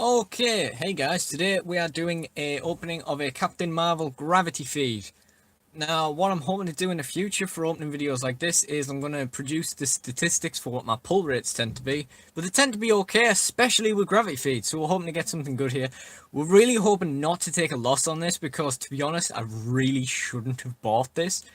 Okay, hey guys, today we are doing a opening of a Captain Marvel gravity feed. Now, what I'm hoping to do in the future for opening videos like this is I'm going to produce the statistics for what my pull rates tend to be, but they tend to be okay, especially with gravity feeds, so we're hoping to get something good here. We're really hoping not to take a loss on this because, to be honest, I really shouldn't have bought this,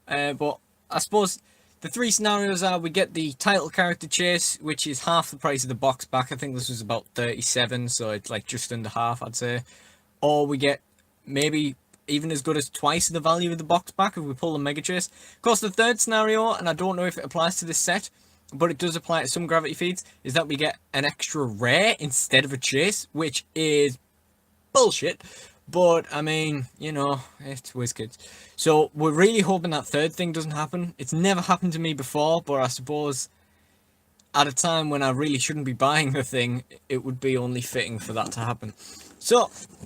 but I suppose the three scenarios are: we get the title character chase, which is half the price of the box back. I think this was about 37, so it's like just under half, I'd say. Or we get maybe even as good as twice the value of the box back if we pull the mega chase. Of course, the third scenario, and I don't know if it applies to this set, but it does apply to some gravity feeds, is that we get an extra rare instead of a chase, which is bullshit. But, I mean, you know, it's WizKids. So, we're really hoping that third thing doesn't happen. It's never happened to me before, but I suppose at a time when I really shouldn't be buying the thing, it would be only fitting for that to happen. So,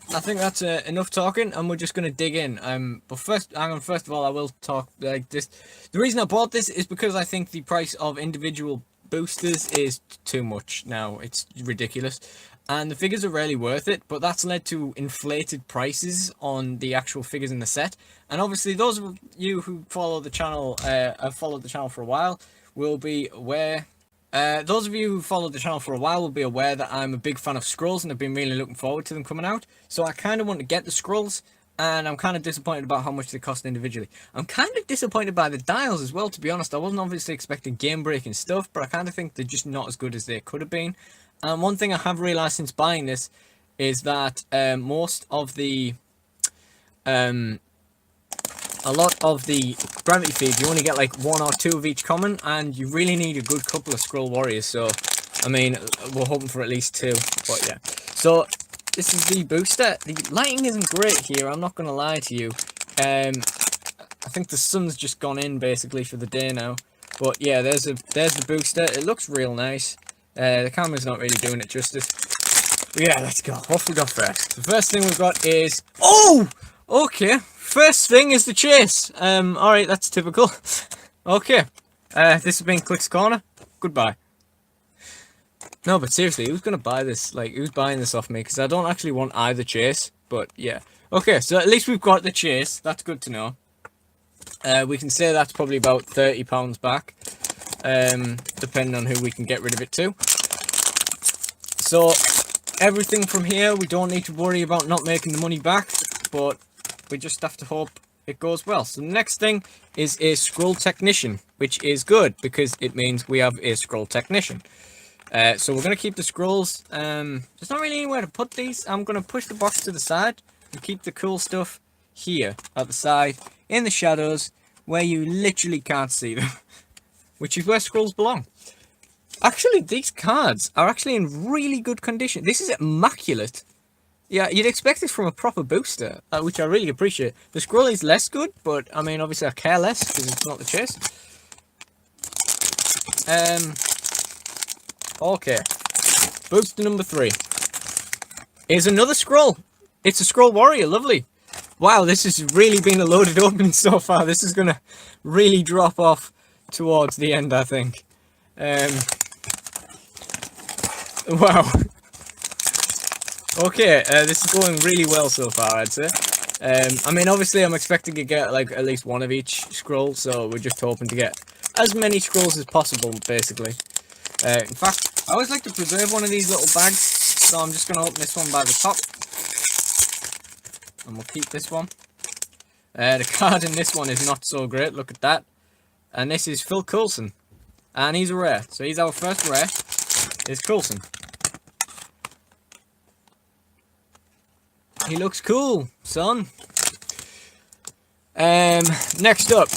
I think that's enough talking, and we're just going to dig in. But first, first of all, I will talk like this. The reason I bought this is because I think the price of individual boosters is too much now. It's ridiculous. And the figures are really worth it, but that's led to inflated prices on the actual figures in the set. And obviously, those of you who follow the channel, have followed the channel for a while, will be aware. Those of you who followed the channel for a while will be aware that I'm a big fan of scrolls and I've been really looking forward to them coming out. So I kind of want to get the scrolls, and I'm kind of disappointed about how much they cost individually. I'm kind of disappointed by the dials as well, to be honest. I wasn't obviously expecting game-breaking stuff, but I kind of think they're just not as good as they could have been. And one thing I have realised since buying this is that most of the... a lot of the gravity feeds, you only get like one or two of each common, and you really need a good couple of scroll warriors. So, I mean, we're hoping for at least two, but yeah. So, this is the booster. The lighting isn't great here, I'm not going to lie to you. I think the sun's just gone in basically for the day now. But yeah, there's the booster. It looks real nice. The camera's not really doing it justice. But yeah, let's go. What have we got first? The first thing we've got is... Oh! Okay. First thing is the chase. Alright, that's typical. Okay. This has been Clix Corner. Goodbye. No, but seriously, who's gonna buy this? Like, who's buying this off me? Because I don't actually want either chase. But, yeah. Okay, so at least we've got the chase. That's good to know. We can say that's probably about £30 back. Depending on who we can get rid of it to. So, everything from here, we don't need to worry about not making the money back. But we just have to hope it goes well. So the next thing is a scroll technician, which is good because it means we have a scroll technician. So we're going to keep the scrolls. There's not really anywhere to put these. I'm going to push the box to the side and keep the cool stuff here at the side in the shadows where you literally can't see them, which is where scrolls belong. Actually, these cards are actually in really good condition. This is immaculate. Yeah, you'd expect this from a proper booster, which I really appreciate. The scroll is less good, but, I mean, obviously I care less, because it's not the chase. Okay. Booster number 3 is another scroll. It's a scroll warrior, lovely. Wow, this has really been a loaded opening so far. This is going to really drop off towards the end, I think. Wow. Okay, this is going really well so far, I'd say. I mean, obviously, I'm expecting to get, like, at least one of each scroll, so we're just hoping to get as many scrolls as possible, basically. In fact, I always like to preserve one of these little bags, so I'm just going to open this one by the top. And we'll keep this one. The card in this one is not so great, look at that. And this is Phil Coulson. And he's a rare, so he's our first rare, is Coulson. He looks cool, son. Next up.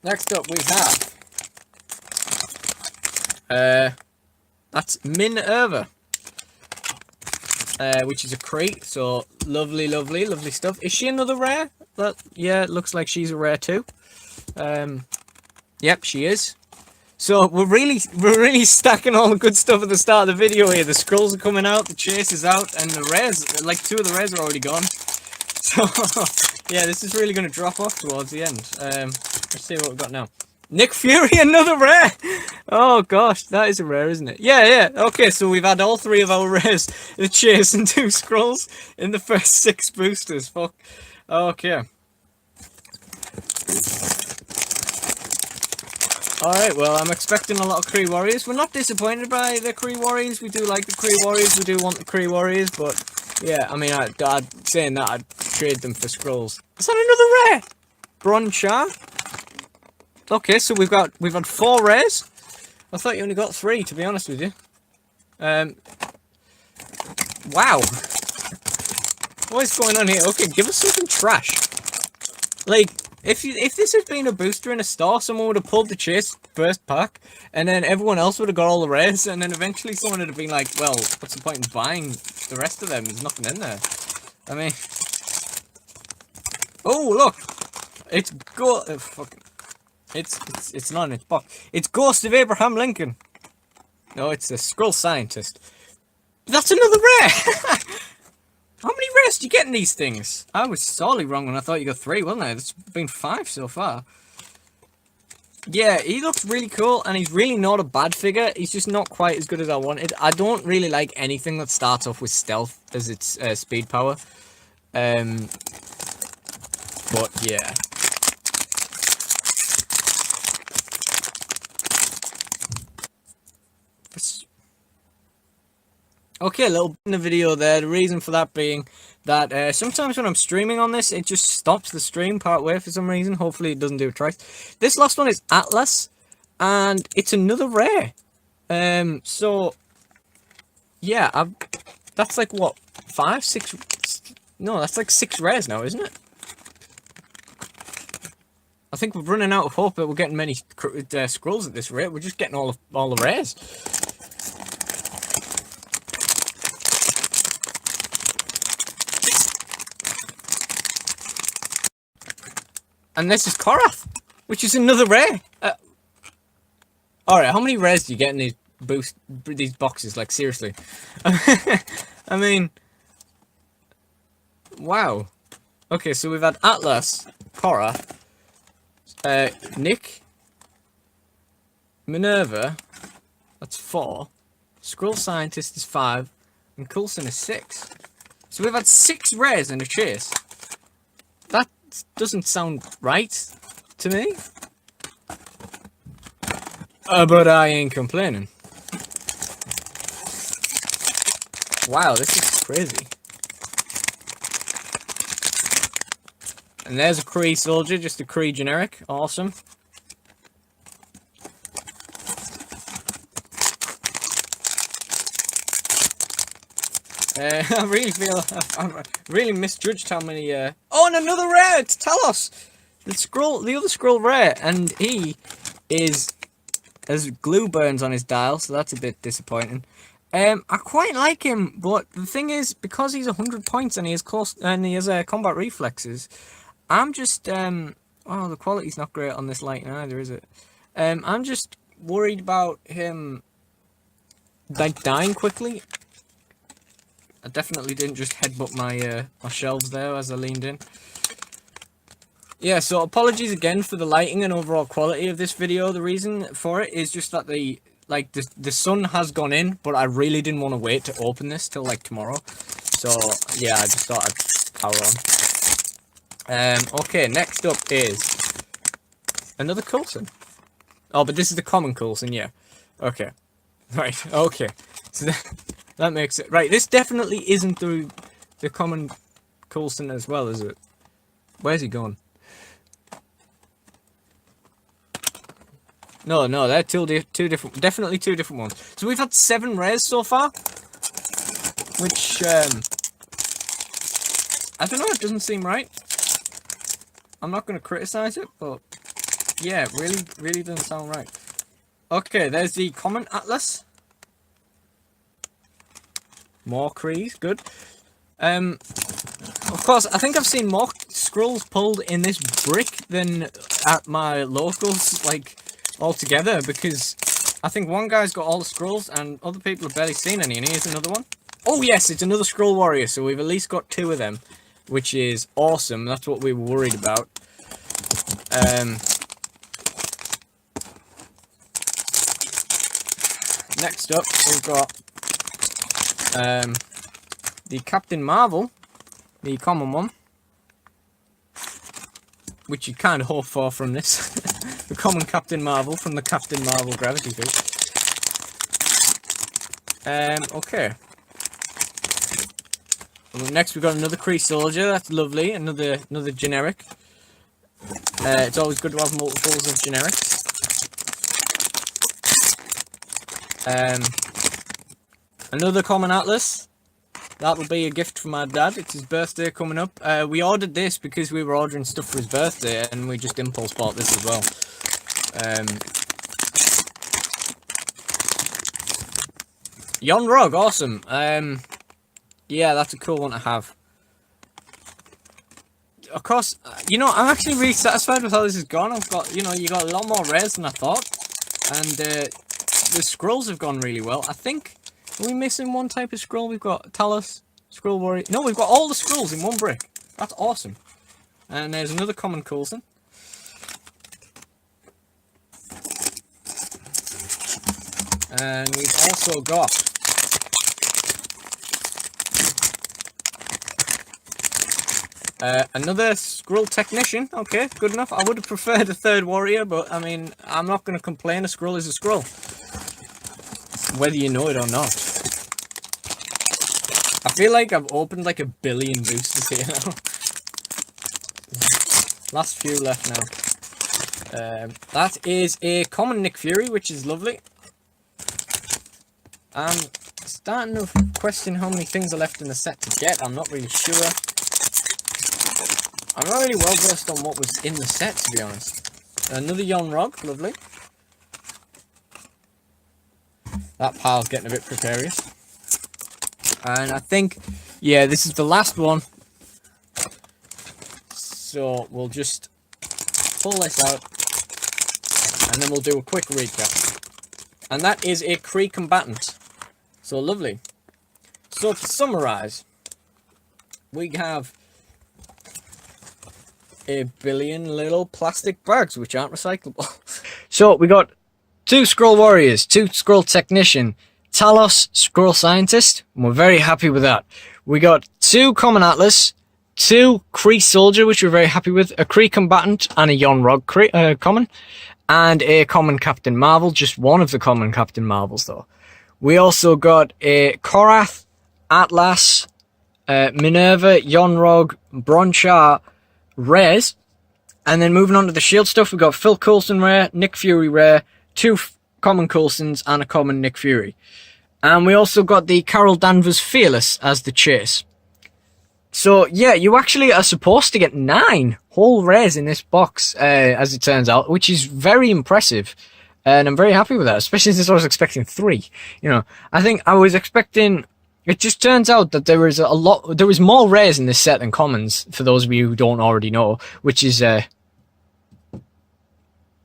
Next up we have... that's Minerva. Which is a crate, so lovely, lovely, lovely stuff. Is she another rare? Yeah, it looks like she's a rare too. Yep, she is. So we're really stacking all the good stuff at the start of the video here. The scrolls are coming out, the chase is out, and the rares, like 2 of the rares are already gone. So Yeah, this is really going to drop off towards the end. Let's see what we've got now. Nick Fury, another rare! Oh gosh, that is a rare, isn't it? Yeah, yeah. Okay, so we've had all 3 of our rares, the chase and 2 scrolls in the first 6 boosters. Fuck. Okay. Alright, well, I'm expecting a lot of Kree Warriors. We're not disappointed by the Kree Warriors. We do like the Kree Warriors. We do want the Kree Warriors, but yeah, I mean, saying that, I'd trade them for scrolls. Is that another rare? Bron Char? Okay, so we've had 4 rares. I thought you only got 3, to be honest with you. Wow. What is going on here? Okay, give us something trash. Like, if this had been a booster in a store, someone would have pulled the chase first pack, and then everyone else would have got all the rares, and then eventually someone would have been like, well, what's the point in buying the rest of them? There's nothing in there. I mean... Oh, look! It's fucking... It's not in its box. It's Ghost of Abraham Lincoln. No, it's a Skrull Scientist. That's another rare! How many rares do you get in these things? I was sorely wrong when I thought you got 3, wasn't I? It's been 5 so far. Yeah, he looks really cool, and he's really not a bad figure. He's just not quite as good as I wanted. I don't really like anything that starts off with stealth as its speed power. But yeah. Okay, a little bit in the video there. The reason for that being that sometimes when I'm streaming on this, it just stops the stream part way for some reason. Hopefully it doesn't do it twice. This last one is Atlas, and it's another rare. So, yeah, that's like, what, 5, 6... No, that's like 6 rares now, isn't it? I think we're running out of hope that we're getting many scrolls at this rate. We're just getting all the rares. And this is Korath, which is another rare. Alright, how many rares do you get in these boxes? Like, seriously. I mean... Wow. Okay, so we've had Atlas, Korath, Nick, Minerva, that's 4, Skrull Scientist is 5, and Coulson is 6. So we've had 6 rares in a chase. That doesn't sound right to me. But I ain't complaining. Wow, this is crazy. And there's a Kree soldier, just a Kree generic. Awesome. I really feel I really misjudged how many. Oh, and another rare! It's Talos, the other Skrull rare, and he has glue burns on his dial, so that's a bit disappointing. I quite like him, but the thing is, because he's 100 points and he has combat reflexes, I'm just oh, the quality's not great on this lighting either, is it? I'm just worried about him like dying quickly. I definitely didn't just headbutt my shelves there as I leaned in. Yeah, so apologies again for the lighting and overall quality of this video. The reason for it is just that the sun has gone in, but I really didn't want to wait to open this till like tomorrow. So yeah, I just thought I'd power on. Okay, next up is another Coulson. Oh, but this is the common Coulson, yeah. Okay. Right, okay. So that makes it... Right, this definitely isn't the common Coulson as well, is it? Where's he gone? No, they're two different... Definitely 2 different ones. So we've had 7 rares so far. Which, I don't know, it doesn't seem right. I'm not going to criticize it, but... Yeah, it really doesn't sound right. Okay, there's the common Atlas. More Krees, good. Of course, I think I've seen more Skrulls pulled in this brick than at my locals, like, altogether, because I think one guy's got all the Skrulls and other people have barely seen any, and here's another one. Oh yes, it's another Skrull Warrior, so we've at least got 2 of them. which is awesome. That's what we were worried about. Next up, we've got the Captain Marvel, the common one, which you kind of hope for from this. The common Captain Marvel from the Captain Marvel Gravity Feed. Okay. Well, next we've got another Kree Soldier. That's lovely. Another generic. It's always good to have multiples of generics. Another common Atlas. That'll be a gift from my dad. It's his birthday coming up. We ordered this because we were ordering stuff for his birthday, and we just impulse bought this as well. Yon Rog, awesome. Yeah, that's a cool one to have. Of course, you know, I'm actually really satisfied with how this has gone. I've got, you know, you got a lot more rares than I thought, and the scrolls have gone really well. I think, are we missing one type of scroll? We've got Talos, Scroll Warrior. No, we've got all the scrolls in one brick. That's awesome. And there's another common Coulson. And we've also got another Scroll Technician. Okay, good enough. I would have preferred a third warrior, but I mean, I'm not going to complain. A scroll is a scroll, whether you know it or not. I feel like I've opened like 1 billion boosters here now. Last few left now. That is a common Nick Fury, which is lovely. I'm starting to question how many things are left in the set to get. I'm not really sure. I'm not really well versed on what was in the set, to be honest. Another Yon Rog, lovely. That pile's getting a bit precarious. And I think, yeah, this is the last one. So we'll just pull this out, and then we'll do a quick recap. And that is a Kree Combatant. So lovely. So to summarise, we have 1 billion little plastic bags which aren't recyclable. So we got 2 Scroll Warriors, 2 Scroll Technician, Talos Scroll Scientist, and we're very happy with that. We got 2 Common Atlas, 2 Kree Soldier, which we're very happy with, a Kree Combatant and a Yon Rog Common, and a Common Captain Marvel, just one of the Common Captain Marvels though. We also got a Korath, Atlas, Minerva, Yon Rog, Bronchar, rares, and then moving on to the shield stuff, we've got Phil Coulson rare, Nick Fury rare, 2 common Coulsons and a common Nick Fury. And we also got the Carol Danvers Fearless as the chase. So yeah, you actually are supposed to get 9 whole rares in this box, as it turns out, which is very impressive. And I'm very happy with that, especially since I was expecting 3. You know, I think I was expecting... It just turns out that there is more rares in this set than commons, for those of you who don't already know, which is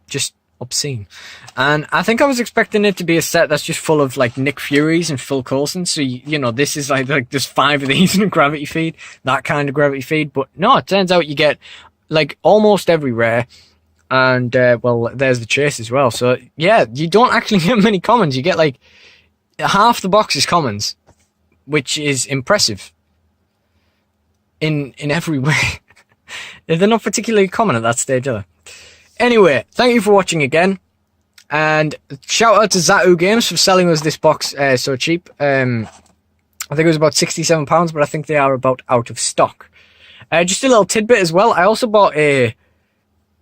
just obscene. And I think I was expecting it to be a set that's just full of like Nick Furies and Phil Coulson, so you know, this is like there's 5 of these in a gravity feed, that kind of gravity feed. But no, it turns out you get like almost every rare, and well, there's the chase as well. So yeah, you don't actually get many commons. You get like half the box is commons, which is impressive in every way. They're not particularly common at that stage, are they? Anyway, thank you for watching again, and shout out to Zatu Games for selling us this box so cheap. I think it was about £67, but I think they are about out of stock. Just a little tidbit as well, I also bought a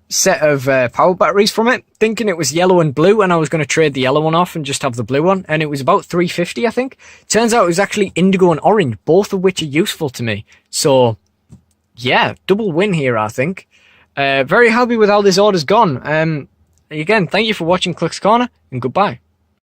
set of power batteries from it, thinking it was yellow and blue, and I was going to trade the yellow one off and just have the blue one, and it was about £3.50, I think. Turns out it was actually indigo and orange, both of which are useful to me. So yeah, double win here, I think. Very happy with how this order's gone. Again, thank you for watching Clix Corner, and goodbye.